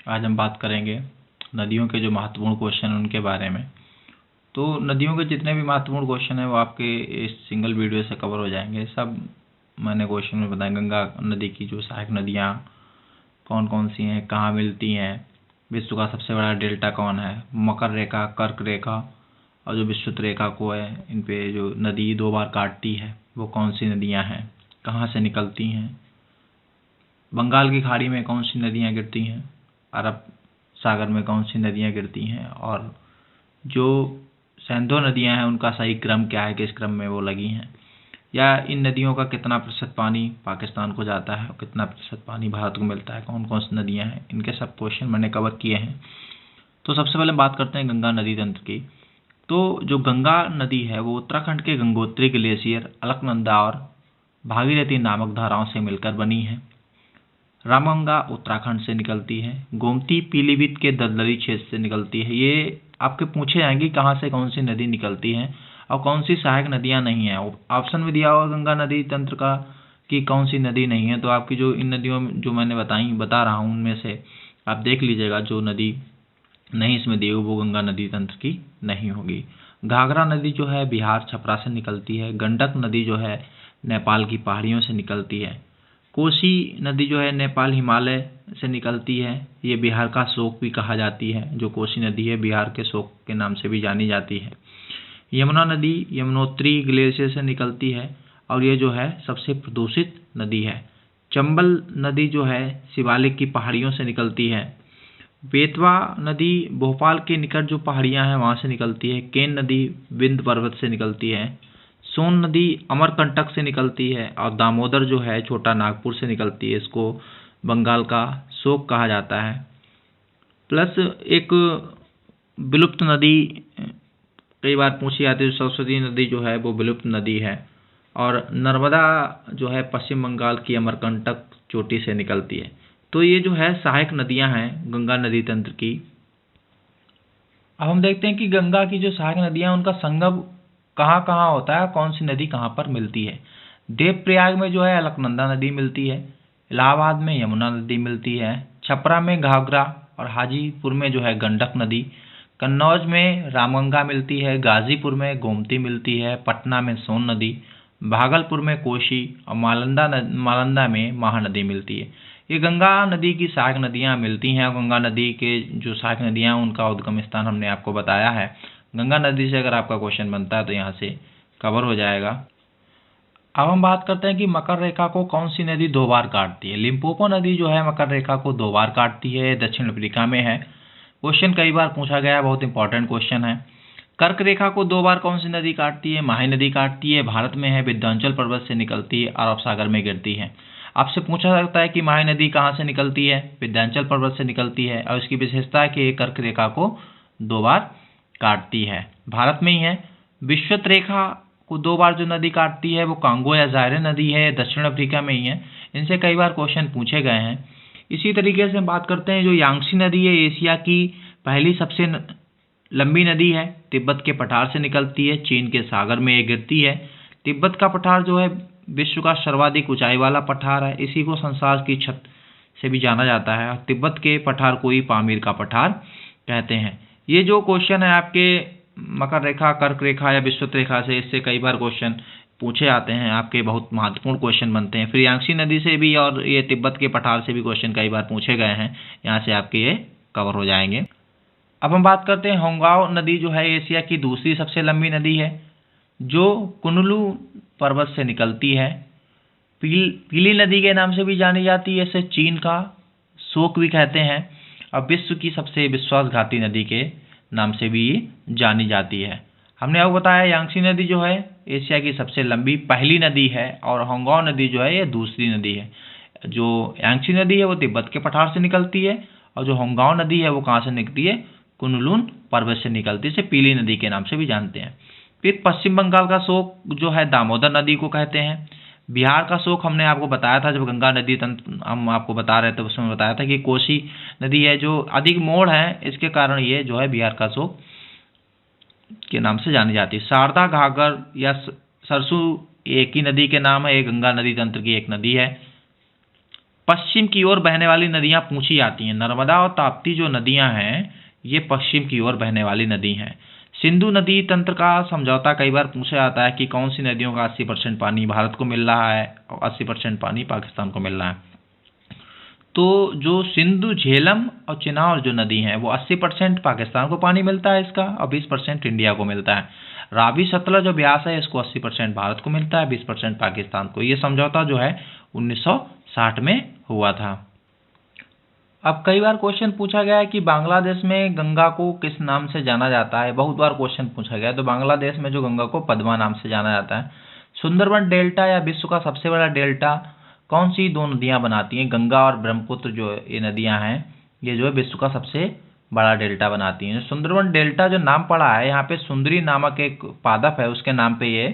आज हम बात करेंगे नदियों के जो महत्वपूर्ण क्वेश्चन हैं उनके बारे में। तो नदियों के जितने भी महत्वपूर्ण क्वेश्चन हैं वो आपके इस सिंगल वीडियो से कवर हो जाएंगे। सब मैंने क्वेश्चन में बताया। गंगा नदी की जो सहायक नदियाँ कौन कौन सी हैं, कहाँ मिलती हैं, विश्व का सबसे बड़ा डेल्टा कौन है, मकर रेखा, कर्क रेखा और जो विषुवत रेखा को है, इन पे जो नदी 2 बार काटती है वो कौन सी नदियाँ हैं, कहाँ से निकलती हैं, बंगाल की खाड़ी में कौन सी नदियाँ गिरती हैं, अरब सागर में कौन सी नदियाँ गिरती हैं, और जो सिंधु नदियाँ हैं उनका सही क्रम क्या है, किस क्रम में वो लगी हैं, या इन नदियों का कितना प्रतिशत पानी पाकिस्तान को जाता है और कितना प्रतिशत पानी भारत को मिलता है, कौन कौन सी नदियाँ हैं, इनके सब क्वेश्चन मैंने कवर किए हैं। तो सबसे पहले बात करते हैं गंगा नदी तंत्र की। तो जो गंगा नदी है वो उत्तराखंड के गंगोत्री ग्लेशियर, अलकनंदा और भागीरथी नामक धाराओं से मिलकर बनी है। रामगंगा उत्तराखंड से निकलती है। गोमती पीलीभीत के दलदली क्षेत्र से निकलती है। ये आपके पूछे जाएंगे कहाँ से कौन सी नदी निकलती है और कौन सी सहायक नदियाँ नहीं हैं। ऑप्शन में दिया हुआ गंगा नदी तंत्र का कि कौन सी नदी नहीं है। तो आपकी जो इन नदियों में जो मैंने बता रहा हूँ उनमें से आप देख लीजिएगा, जो नदी नहीं इसमें दी वो गंगा नदी तंत्र की नहीं होगी। घाघरा नदी जो है बिहार छपरा से निकलती है। गंडक नदी जो है नेपाल की पहाड़ियों से निकलती है। कोसी नदी जो है नेपाल हिमालय से निकलती है। ये बिहार का शोक भी कहा जाती है। जो कोसी नदी है बिहार के शोक के नाम से भी जानी जाती है। यमुना नदी यमुनोत्री ग्लेशियर से निकलती है और ये जो है सबसे प्रदूषित नदी है। चंबल नदी जो है शिवालिक की पहाड़ियों से निकलती है। बेतवा नदी भोपाल के निकट जो पहाड़ियाँ हैं वहाँ से निकलती है। केन नदी विंध्य पर्वत से निकलती है। सोन नदी अमरकंटक से निकलती है और दामोदर जो है छोटा नागपुर से निकलती है। इसको बंगाल का शोक कहा जाता है। प्लस एक विलुप्त नदी कई बार पूछी जाती है, सरस्वती नदी जो है वो विलुप्त नदी है। और नर्मदा जो है पश्चिम बंगाल की अमरकंटक चोटी से निकलती है। तो ये जो है सहायक नदियां हैं गंगा नदी तंत्र की। अब हम देखते हैं कि गंगा की जो सहायक नदियां उनका संगम कहाँ कहाँ होता है, कौन सी नदी कहाँ पर मिलती है। देवप्रयाग में जो है अलकनंदा नदी मिलती है। इलाहाबाद में यमुना नदी मिलती है। छपरा में घाघरा और हाजीपुर में जो है गंडक नदी। कन्नौज में रामगंगा मिलती है। गाजीपुर में गोमती मिलती है। पटना में सोन नदी। भागलपुर में कोशी और मालंदा में महानदी मिलती है। ये गंगा नदी की सहायक नदियाँ मिलती हैं। गंगा नदी के जो सहायक नदियाँ उनका उद्गम स्थान हमने आपको बताया है। गंगा नदी से अगर आपका क्वेश्चन बनता है तो यहाँ से कवर हो जाएगा। अब हम बात करते हैं कि मकर रेखा को कौन सी नदी 2 बार काटती है। लिम्पोपो नदी जो है मकर रेखा को 2 बार काटती है, दक्षिण अफ्रीका में है। क्वेश्चन कई बार पूछा गया है, बहुत इंपॉर्टेंट क्वेश्चन है। कर्क रेखा को 2 बार कौन सी नदी काटती है। माही नदी काटती है, भारत में है, विंध्याचल पर्वत से निकलती है, अरब सागर में गिरती है। आपसे पूछा सकता है कि माही नदी कहाँ से निकलती है, विंध्याचल पर्वत से निकलती है और इसकी विशेषता है कि कर्क रेखा को 2 बार काटती है, भारत में ही है। विषुवत रेखा को 2 बार जो नदी काटती है वो कांगो या जायरे नदी है, दक्षिण अफ्रीका में ही है। इनसे कई बार क्वेश्चन पूछे गए हैं। इसी तरीके से बात करते हैं जो यांगसी नदी है, एशिया की पहली सबसे लंबी नदी है। तिब्बत के पठार से निकलती है, चीन के सागर में ये गिरती है। तिब्बत का पठार जो है विश्व का सर्वाधिक ऊंचाई वाला पठार है। इसी को संसार की छत से भी जाना जाता है। तिब्बत के पठार को ही पामीर का पठार कहते हैं। ये जो क्वेश्चन है आपके मकर रेखा, कर्क रेखा या विषुवत रेखा से, इससे कई बार क्वेश्चन पूछे आते हैं, आपके बहुत महत्वपूर्ण क्वेश्चन बनते हैं। फिर यांगसी नदी से भी और ये तिब्बत के पठार से भी क्वेश्चन कई बार पूछे गए हैं, यहाँ से आपके ये कवर हो जाएंगे। अब हम बात करते हैं होंगाओ नदी जो है एशिया की दूसरी सबसे लंबी नदी है, जो कुनलू पर्वत से निकलती है। पीली नदी के नाम से भी जानी जाती है। इसे चीन का शोक भी कहते हैं और विश्व की सबसे विश्वासघाती नदी के नाम से भी जानी जाती है। हमने आपको बताया यांगसी नदी जो है एशिया की सबसे लंबी पहली नदी है और होंगाओ नदी जो है ये दूसरी नदी है। जो यांगसी नदी है वो तिब्बत के पठार से निकलती है और जो होंगाओ नदी है वो कहाँ से निकलती है, कुनलुन पर्वत से निकलती है। इसे पीली नदी के नाम से भी जानते हैं। फिर पश्चिम बंगाल का शोक जो है दामोदर नदी को कहते हैं। बिहार का शोक हमने आपको बताया था, जब गंगा नदी तंत्र हम आपको बता रहे थे उसमें बताया था कि कोसी नदी है जो अधिक मोड़ है, इसके कारण ये जो है बिहार का शोक के नाम से जानी जाती है। शारदा, घाघर या सरसू एक ही नदी के नाम है। ये गंगा नदी तंत्र की एक नदी है। पश्चिम की ओर बहने वाली नदियां पूछी जाती हैं। नर्मदा और ताप्ती जो नदियां हैं ये पश्चिम की ओर बहने वाली नदी हैं। सिंधु नदी तंत्र का समझौता कई बार पूछा जाता है कि कौन सी नदियों का 80% पानी भारत को मिल रहा है और 80% पानी पाकिस्तान को मिल रहा है। तो जो सिंधु, झेलम और चिनाब जो नदी हैं वो 80% पाकिस्तान को पानी मिलता है इसका और 20% इंडिया को मिलता है। रावी, सतलज और ब्यास है इसको 80% भारत को मिलता है, 20% पाकिस्तान को। ये समझौता जो है 1960 में हुआ था। अब कई बार क्वेश्चन पूछा गया है कि बांग्लादेश में गंगा को किस नाम से जाना जाता है। बहुत बार क्वेश्चन पूछा गया है। तो बांग्लादेश में जो गंगा को पद्मा नाम से जाना जाता है। सुंदरबन डेल्टा या विश्व का सबसे बड़ा डेल्टा कौन सी दो नदियां बनाती हैं? गंगा और ब्रह्मपुत्र जो ये नदियां हैं ये जो है विश्व का सबसे बड़ा डेल्टा बनाती हैं। सुंदरबन डेल्टा जो नाम पड़ा है यहाँ पे सुंदरी नामक एक पादप है उसके नाम पे ये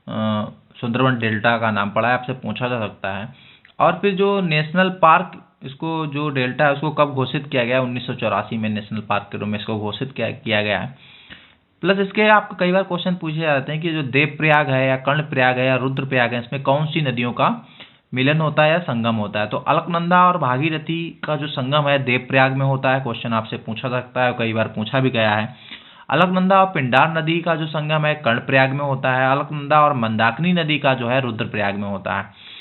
सुंदरबन डेल्टा का नाम पड़ा है। आपसे पूछा जा सकता है। और फिर जो नेशनल पार्क इसको जो डेल्टा है उसको कब घोषित किया गया? 1984 में नेशनल पार्क के रूप में इसको घोषित किया गया है। प्लस इसके आपको कई बार क्वेश्चन पूछे जाते हैं कि जो देवप्रयाग है या कर्णप्रयाग है या रुद्रप्रयाग है इसमें कौन सी नदियों का मिलन होता है या संगम होता है? तो अलकनंदा और भागीरथी का जो संगम है देवप्रयाग में होता है। क्वेश्चन आपसे पूछा सकता है, कई बार पूछा भी गया है। अलकनंदा और पिंडार नदी का जो संगम है कर्णप्रयाग में होता है। अलकनंदा और मंदाकिनी नदी का जो है रुद्रप्रयाग में होता है।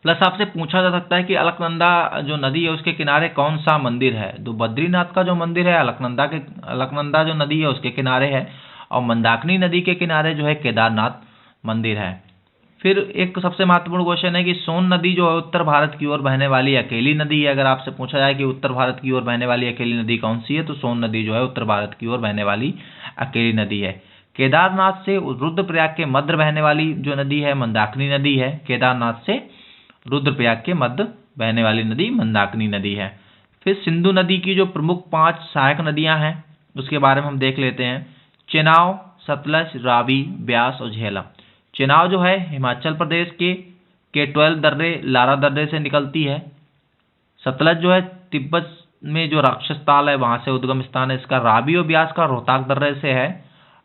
प्लस आपसे पूछा जा सकता है कि अलकनंदा जो नदी है उसके किनारे कौन सा मंदिर है? तो बद्रीनाथ का जो मंदिर है अलकनंदा जो नदी है उसके किनारे है और मंदाकिनी नदी के किनारे जो है केदारनाथ मंदिर है। फिर एक सबसे महत्वपूर्ण क्वेश्चन है कि सोन नदी जो है उत्तर भारत की ओर बहने वाली अकेली नदी है। अगर आपसे पूछा जाए कि उत्तर भारत की ओर बहने वाली अकेली नदी कौन सी है तो सोन नदी जो है उत्तर भारत की ओर बहने वाली अकेली नदी है। केदारनाथ से रुद्रप्रयाग के मध्य बहने वाली जो नदी है मंदाकिनी नदी है। केदारनाथ से रुद्रप्रयाग के मध्य बहने वाली नदी मंदाकिनी नदी है। फिर सिंधु नदी की जो प्रमुख 5 सहायक नदियां हैं उसके बारे में हम देख लेते हैं। चेनाब, सतलज, रावी, ब्यास और झेलम। चेनाब जो है हिमाचल प्रदेश के K12 दर्रे लारा दर्रे से निकलती है। सतलज जो है तिब्बत में जो राक्षस ताल है वहां से उद्गम स्थान है इसका। रावी और ब्यास का रोहताक दर्रे से है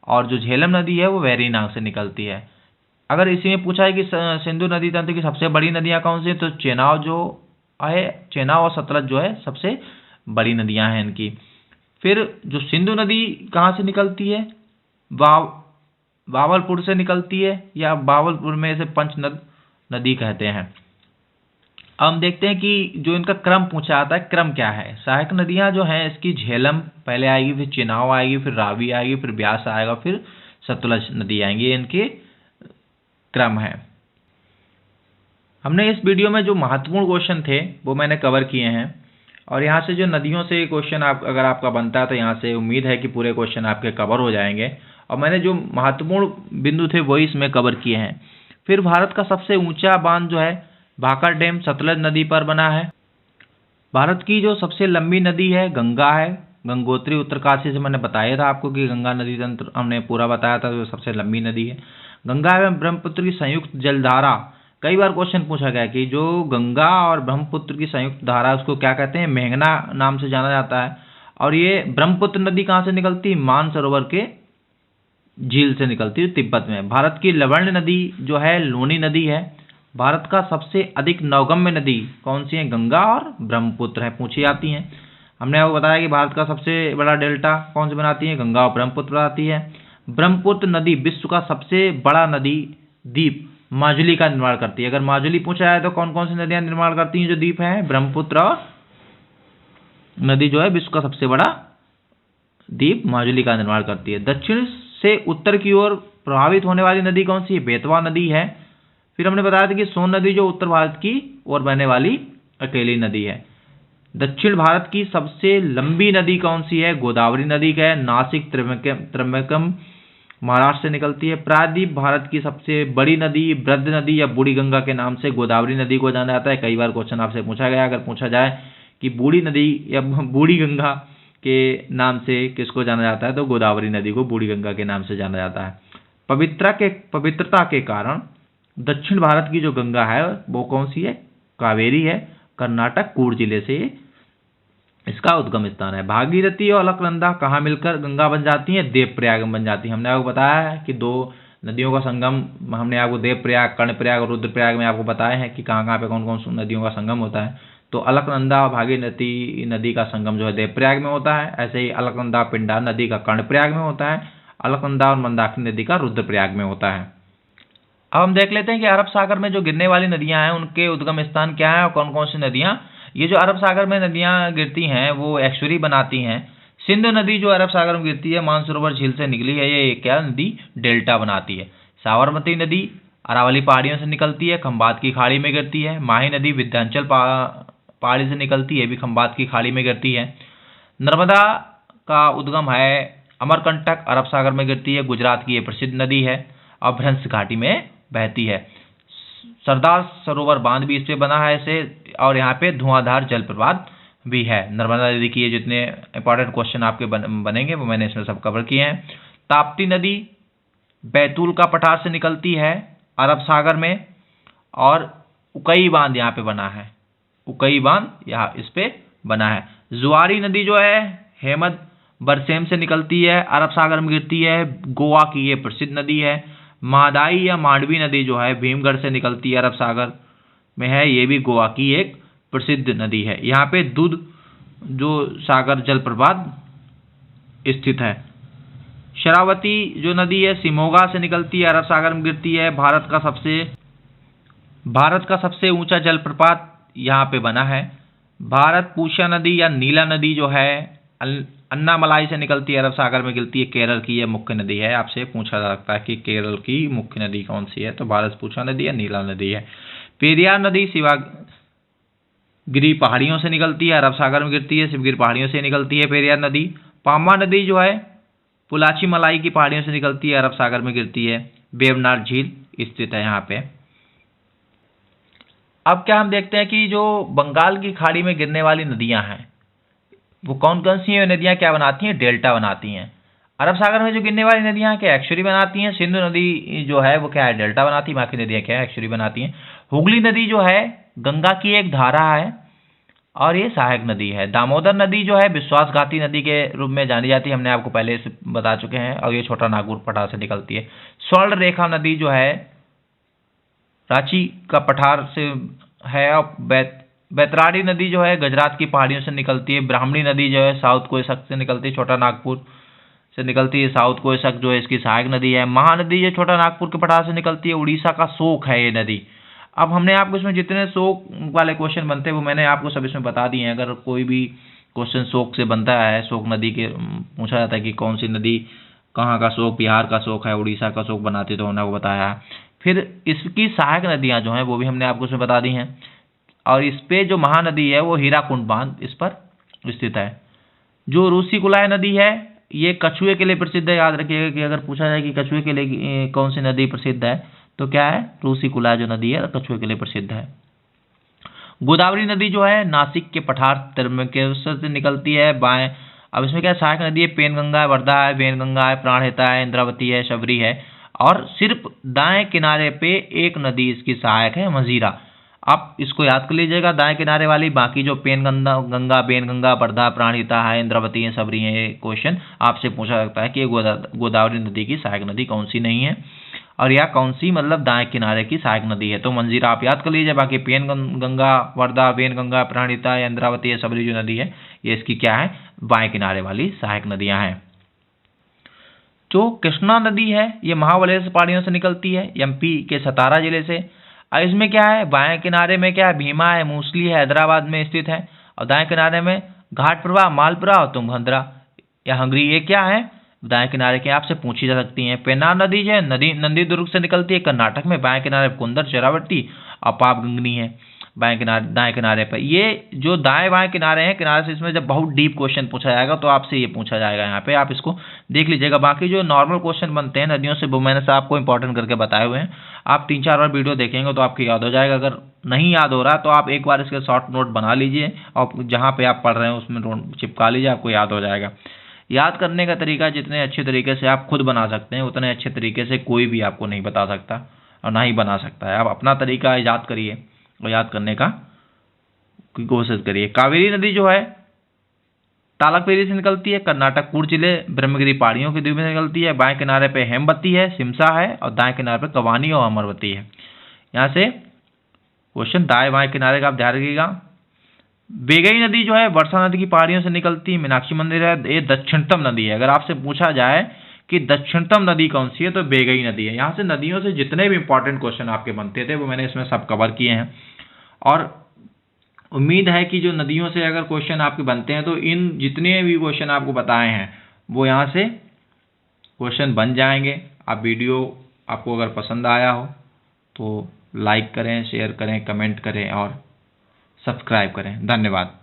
और जो झेलम नदी है वो वेरीनाग से निकलती है। अगर इसी में पूछा है कि सिंधु नदी तंत्र की सबसे बड़ी नदियां कौन सी हैं तो चेनाब और सतलज जो है सबसे बड़ी नदियां हैं इनकी। फिर जो सिंधु नदी कहाँ से निकलती है? बावलपुर से निकलती है या बावलपुर में इसे पंचनद नदी कहते हैं। अब हम देखते हैं कि जो इनका क्रम पूछा जाता है क्रम क्या है। सहायक नदियां जो हैं इसकी झेलम पहले आएगी, फिर चेनाब आएगी, फिर रावी आएगी, फिर ब्यास आएगा, फिर सतलज नदी आएंगी। इनके क्रम है। हमने इस वीडियो में जो महत्वपूर्ण क्वेश्चन थे वो मैंने कवर किए हैं और यहाँ से जो नदियों से क्वेश्चन अगर आपका बनता है तो यहाँ से उम्मीद है कि पूरे क्वेश्चन आपके कवर हो जाएंगे और मैंने जो महत्वपूर्ण बिंदु थे वही इसमें कवर किए हैं। फिर भारत का सबसे ऊंचा बांध जो है भाखड़ डैम सतलज नदी पर बना है। भारत की जो सबसे लंबी नदी है गंगा है। गंगोत्री उत्तरकाशी से मैंने बताया था आपको कि गंगा नदी तंत्र हमने पूरा बताया था जो सबसे लंबी नदी है। गंगा एवं ब्रह्मपुत्र की संयुक्त जलधारा, कई बार क्वेश्चन पूछा गया कि जो गंगा और ब्रह्मपुत्र की संयुक्त धारा उसको क्या कहते हैं? मेघना नाम से जाना जाता है। और ये ब्रह्मपुत्र नदी कहाँ से निकलती है? मानसरोवर के झील से निकलती है तिब्बत में। भारत की लवण नदी जो है लूनी नदी है। भारत का सबसे अधिक नौगम्य नदी कौन सी है? गंगा और ब्रह्मपुत्र है, पूछी जाती हैं। हमने आपको बताया कि भारत का सबसे बड़ा डेल्टा कौन सी बनाती है? गंगा और ब्रह्मपुत्र बनाती है। ब्रह्मपुत्र नदी विश्व का सबसे बड़ा नदी द्वीप माजुली का निर्माण करती है। अगर माजुली पूछा जाए तो कौन कौन सी नदियां निर्माण करती हैं जो द्वीप हैं? ब्रह्मपुत्र और नदी जो है विश्व का सबसे बड़ा द्वीप माजुली का निर्माण करती है। दक्षिण से उत्तर की ओर प्रभावित होने वाली नदी कौन सी है? बेतवा नदी है। फिर हमने बताया था कि सोन नदी जो उत्तर भारत की ओर बहने वाली अकेली नदी है। दक्षिण भारत की सबसे लंबी नदी कौन सी है? गोदावरी नदी का है। नासिक त्र्यंबकम महाराष्ट्र से निकलती है। प्रायद्वीप भारत की सबसे बड़ी नदी ब्रज नदी या बूढ़ी गंगा के नाम से गोदावरी नदी को जाना जाता है। कई बार क्वेश्चन आपसे पूछा गया, अगर पूछा जाए कि बूढ़ी नदी या बूढ़ी गंगा के नाम से किसको जाना जाता है तो गोदावरी नदी को बूढ़ी गंगा के नाम से जाना जाता है। पवित्रता के कारण दक्षिण भारत की जो गंगा है वो कौन सी है? कावेरी है। कर्नाटक कूर्ग जिले से इसका उद्गम स्थान है। भागीरथी और अलकनंदा कहाँ मिलकर गंगा बन जाती है? देवप्रयाग में बन जाती है। हमने आपको बताया है कि दो नदियों का संगम हमने आपको देवप्रयाग, कर्णप्रयाग और रुद्रप्रयाग में आपको बताया है कि कहाँ कहाँ पे कौन कौन सी नदियों का संगम होता है। तो अलकनंदा भागीरथी नदी का संगम जो है देवप्रयाग में होता है। ऐसे ही अलकनंदा पिंडा नदी का कर्णप्रयाग में होता है। अलकनंदा और मंदाकिनी नदी का रुद्रप्रयाग में होता है। अब हम देख लेते हैं कि अरब सागर में जो गिरने वाली नदियां हैं उनके उद्गम स्थान क्या है और कौन कौन सी नदियां, ये जो अरब सागर में नदियां गिरती हैं वो एक्चुअली बनाती हैं। सिंधु नदी जो अरब सागर में गिरती है मानसरोवर झील से निकली है, ये क्या नदी डेल्टा बनाती है। साबरमती नदी अरावली पहाड़ियों से निकलती है, खंबात की खाड़ी में गिरती है। माही नदी विंध्याचल पहाड़ी से निकलती है, भी खंबात की खाड़ी में गिरती है। नर्मदा का उद्गम है अमरकंटक, अरब सागर में गिरती है, गुजरात की ये प्रसिद्ध नदी है और भ्रंश घाटी में बहती है। सरदार सरोवर बांध भी इस पे बना है इसे, और यहाँ पे धुआंधार जलप्रपात भी है। नर्मदा नदी की ये जितने इंपॉर्टेंट क्वेश्चन आपके बनेंगे वो मैंने इसमें सब कवर किए हैं। ताप्ती नदी बैतूल का पठार से निकलती है अरब सागर में, और उकई बांध यहाँ पे बना है, उकई बांध यहाँ इस पे बना है। जुआरी नदी जो है हेमद बरसेम से निकलती है, अरब सागर में गिरती है, गोवा की ये प्रसिद्ध नदी है। मादाई या मांडवी नदी जो है भीमगढ़ से निकलती है, अरब सागर में है, ये भी गोवा की एक प्रसिद्ध नदी है। यहाँ पे दूध जो सागर जलप्रपात स्थित है। शरावती जो नदी है सिमोगा से निकलती है, अरब सागर में गिरती है। भारत का सबसे ऊंचा जलप्रपात यहाँ पे बना है। भारत पूषा नदी या नीला नदी जो है अन्नामलाई से निकलती है, अरब सागर में गिरती है। केरल की यह मुख्य नदी है, आपसे पूछा जा सकता है कि केरल की मुख्य नदी कौन सी है, तो भारत पूषा नदी है, नीला नदी है। पेरियार नदी शिवागिरी पहाड़ियों से निकलती है, अरब सागर में गिरती है, शिवगिरी पहाड़ियों से निकलती है पेरियार नदी। पामा नदी जो है पुलाची मलाई की पहाड़ियों से निकलती है, अरब सागर में गिरती है। वेवनार झील स्थित है यहाँ पे। अब क्या हम देखते हैं कि जो बंगाल की खाड़ी में गिरने वाली नदियां हैं वो कौन कौन सी हैं, नदियां क्या बनाती हैं, डेल्टा बनाती हैं। अरब सागर में जो गिरने वाली नदियां क्या एक्चुअली बनाती हैं, सिंधु नदी जो है वो क्या है डेल्टा बनाती है, बाकी नदियां क्या है एक्चुअली बनाती हैं। हुगली नदी जो है गंगा की एक धारा है और ये सहायक नदी है। दामोदर नदी जो है विश्वासघाती नदी के रूप में जानी जाती है, हमने आपको पहले से बता चुके हैं, और ये छोटा नागपुर पठार से निकलती है। स्वर्ण रेखा नदी जो है रांची का पठार से है, और बैतराड़ी नदी जो है गुजरात की पहाड़ियों से निकलती है। ब्राह्मणी नदी जो है साउथ कोयसक से निकलती है, छोटा नागपुर से निकलती है। साउथ कोयसक जो है इसकी सहायक नदी है। महानदी जो छोटा नागपुर के पठार से निकलती है, उड़ीसा का शोक है ये नदी। अब हमने आपको इसमें जितने शोक वाले क्वेश्चन बनते हैं वो मैंने आपको सब इसमें बता दिए हैं। अगर कोई भी क्वेश्चन शोक से बनता है, शोक नदी के पूछा जाता है कि कौन सी नदी कहाँ का शोक, बिहार का शोक है, उड़ीसा का शोक बनाती है, तो हमने आपको बताया। फिर इसकी सहायक नदियाँ जो हैं वो भी हमने आपको इसमें बता दी हैं। और इस पे जो महानदी है वो हीराकुंड बांध इस पर स्थित है। जो रूसीकुलाय नदी है ये कछुए के लिए प्रसिद्ध है। याद रखिएगा कि अगर पूछा जाए कि कछुए के लिए कौन सी नदी प्रसिद्ध है तो क्या है, रूसीकुलाय जो नदी है कछुए के लिए प्रसिद्ध है। गोदावरी नदी जो है नासिक के पठार त्र्यंबकेश्वर से निकलती है बाएं। अब इसमें क्या सहायक नदी है, पेनगंगा है, वर्धा है, वेनगंगा है, प्राणहिता है, इंद्रावती है, शबरी है। और सिर्फ दाएं किनारे पे एक नदी इसकी सहायक है, मजीरा। आप इसको याद कर लीजिएगा दाएं किनारे वाली, बाकी जो पेनगंगा, बेनगंगा, वर्धा, प्राणहिता है, इंद्रावती है, शबरी है, ये क्वेश्चन आपसे पूछा जाता है कि गोदावरी नदी की सहायक नदी कौन सी नहीं है और या कौन सी मतलब दाएं किनारे की सहायक नदी है। तो मंजीरा आप याद कर लीजिए, बाकी पेनगंगा, वर्धा, वेनगंगा, प्राणहिता या इंद्रावती या शबरी जो नदी है ये इसकी क्या है, बाएं किनारे वाली सहायक नदियां हैं। जो कृष्णा नदी है ये महाबलेश्वर पहाड़ियों से निकलती है, एमपी के सतारा जिले से। इसमें क्या है, बाएं किनारे में क्या है, भीमा है, मूसली है, हैदराबाद में स्थित है। और दाएं किनारे में घाटप्रभा, मालपुरा और तुंगभद्रा या हंगरी, ये क्या है दाएं किनारे के, आपसे पूछी जा सकती हैं। पेन्नार नदी जो है नंदी दुर्ग से निकलती है, कर्नाटक में। बाएं किनारे कुंदर, चरावट्टी और पापगंगनी है बाएं किनारे, दाएं किनारे पर। ये जो दाएं बाएं किनारे हैं, किनारे से इसमें जब बहुत डीप क्वेश्चन पूछा जाएगा तो आपसे ये पूछा जाएगा, यहाँ पे आप इसको देख लीजिएगा। बाकी जो नॉर्मल क्वेश्चन बनते हैं नदियों से वो मैंने से आपको इंपॉर्टेंट करके बताए हुए हैं। आप 3-4 बार वीडियो देखेंगे तो आपको याद हो जाएगा। अगर नहीं याद हो रहा तो आप एक बार इसके शॉर्ट नोट बना लीजिए और जहाँ पे आप पढ़ रहे हैं उसमें चिपका लीजिए, आपको याद हो जाएगा। याद करने का तरीका जितने अच्छे तरीके से आप खुद बना सकते हैं उतने अच्छे तरीके से कोई भी आपको नहीं बता सकता और ना ही बना सकता है। आप अपना तरीका ईजाद करिए और याद करने का कोशिश करिए। कावेरी नदी जो है तालकपेरी से निकलती है, कर्नाटक कूर्ग जिले ब्रह्मगिरी पहाड़ियों के द्वीप में निकलती है। बाएं किनारे पे हेमवती है, सिमसा है, और दाएं किनारे पे कवानी और अमरवती है। यहाँ से क्वेश्चन दाएं बाएं किनारे का आप ध्यान रखिएगा। बेगई नदी जो है वर्षा नदी की पहाड़ियों से निकलती है, मीनाक्षी मंदिर है, ये दक्षिणतम नदी है। अगर आपसे पूछा जाए कि दक्षिणतम नदी कौन सी है तो बेगई नदी है। यहाँ से नदियों से जितने भी इंपॉर्टेंट क्वेश्चन आपके बनते थे वो मैंने इसमें सब कवर किए हैं, और उम्मीद है कि जो नदियों से अगर क्वेश्चन आपके बनते हैं तो इन जितने भी क्वेश्चन आपको बताए हैं वो यहाँ से क्वेश्चन बन जाएंगे। आप वीडियो आपको अगर पसंद आया हो तो लाइक करें, शेयर करें, कमेंट करें और सब्सक्राइब करें। धन्यवाद।